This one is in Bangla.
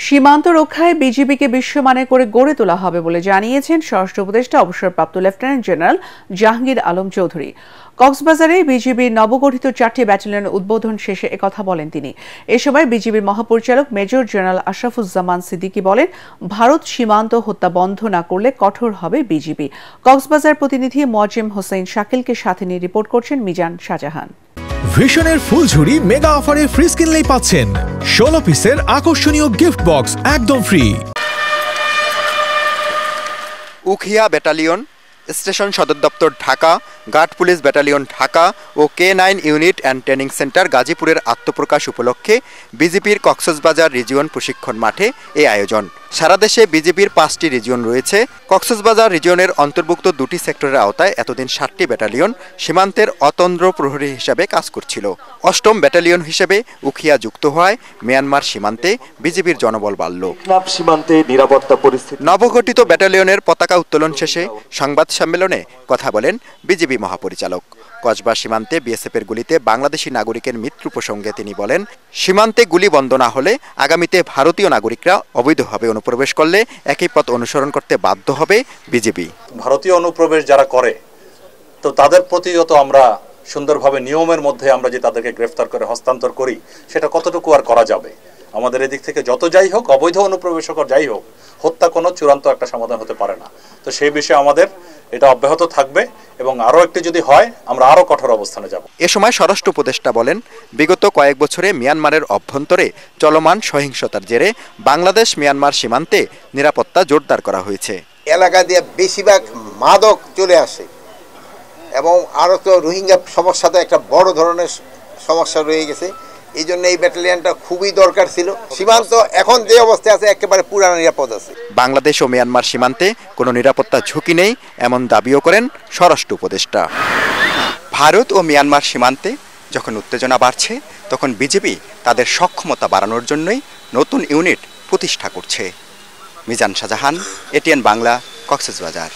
সীমান্ত রক্ষায় বিজিবিকে বিশ্বমানের করে গড়ে তোলা হবে বলে জানিয়েছেন স্বরাষ্ট্র উপদেষ্টা অবসরপ্রাপ্ত লেফটেন্যান্ট জেনারেল জাহাঙ্গীর আলম চৌধুরী। কক্সবাজারে বিজিবির নবগঠিত 4টি ব্যাটালিয়নের উদ্বোধন শেষে একথা বলেন তিনি। এ সময় বিজিবির মহাপরিচালক মেজর জেনারেল আশরাফুজ্জামান সিদ্দিকী বলেন, ভারত সীমান্ত হত্যা বন্ধ না করলে কঠোর হবে বিজিবি। কক্সবাজার প্রতিনিধি মোয়াজ্জেম হোসেন শাকিলকে সাথে নিয়ে রিপোর্ট করছেন মিজান শাহজাহান। ভিশনের ফুলঝুরি মেগা অফারে ফ্রিজ কিনলেই পাচ্ছেন 16 পিসের আকর্ষণীয় গিফট বক্স একদম ফ্রি। উখিয়া ব্যাটালিয়ন, স্টেশন সদর দপ্তর Dhaka, guard police battalion Dhaka ও K9 unit and training centre গাজীপুরের আত্মপ্রকাশ উপলক্ষে বিজিবির কক্সবাজার রিজিয়ন প্রশিক্ষণ মাঠে এই আয়োজন। সারা দেশে বিজিবির 5টি রিজিয়ন রয়েছে। কক্সবাজার রিজিয়নের অন্তর্ভুক্ত 2টি সেক্টরের আওতায় এতদিন 7টি ব্যাটালিয়ন সীমান্তের অতন্দ্র প্রহরী হিসাবে কাজ করছিল। 8ম ব্যাটালিয়ন হিসেবে উখিয়া যুক্ত হওয়ায় মিয়ানমার সীমান্তে বিজিবির জনবল বাড়ল। সীমান্তে নিরাপত্তা পরিস্থিতি। নবগঠিত ব্যাটালিয়নের পতাকা উত্তোলন শেষে সংবাদ সম্মেলনে কথা বলেন বিজিবি মহাপরিচালক। কসবা সীমান্তে বিএসএফের গুলিতে বাংলাদেশি নাগরিকের মৃত্যু প্রসঙ্গে তিনি বলেন, সীমান্তে গুলি বন্ধ না হলে আগামীতে ভারতীয় নাগরিকরা অবৈধভাবে অনুপ্রবেশ করলে একই পথ অনুসরণ করতে বাধ্য হবে বিজিবি। ভারতীয় অনুপ্রবেশ যারা করে তো তাদের প্রতিগত আমরা সুন্দরভাবে নিয়মের মধ্যে আমরা যে তাদেরকে গ্রেফতার করে হস্তান্তর করি সেটা কতটুকু আর করা যাবে। আমাদের এদিক থেকে যত যাই হোক, অবৈধ অনুপ্রবেশক যাই হোক, হত্যা কোনো চূড়ান্ত একটা সমাধান হতে পারে না। তো সেই বিষয়ে আমাদের এটা অব্যাহত থাকবে এবং আরও একটি যদি হয় আমরা আরও কঠোর অবস্থানে যাব। এ সময় স্বরাষ্ট্র উপদেষ্টা বলেন, বিগত কয়েক বছরে মিয়ানমারের অভ্যন্তরে চলমান সহিংসতার জেরে বাংলাদেশ মিয়ানমার সীমান্তে নিরাপত্তা জোরদার করা হয়েছে। এলাকা দিয়ে বেশিরভাগ মাদক চলে আসে এবং আরও তো রোহিঙ্গা সমস্যা তো একটা বড় ধরনের সমস্যা রয়ে গেছে। এই জন্য এই ব্যাটালিয়নটা খুবই দরকার ছিল। সীমান্ত এখন যে অবস্থায় আছে একেবারে পুরানো নিরাপদ আছে। বাংলাদেশ ও মিয়ানমার সীমান্তে কোনো নিরাপত্তা ঝুঁকি নেই এমন দাবিও করেন স্বরাষ্ট্র উপদেষ্টা। ভারত ও মিয়ানমার সীমান্তে যখন উত্তেজনা বাড়ছে তখন বিজিবি তাদের সক্ষমতা বাড়ানোর জন্যই নতুন ইউনিট প্রতিষ্ঠা করছে। মিজান শাহজাহান, ATN বাংলা, কক্সবাজার।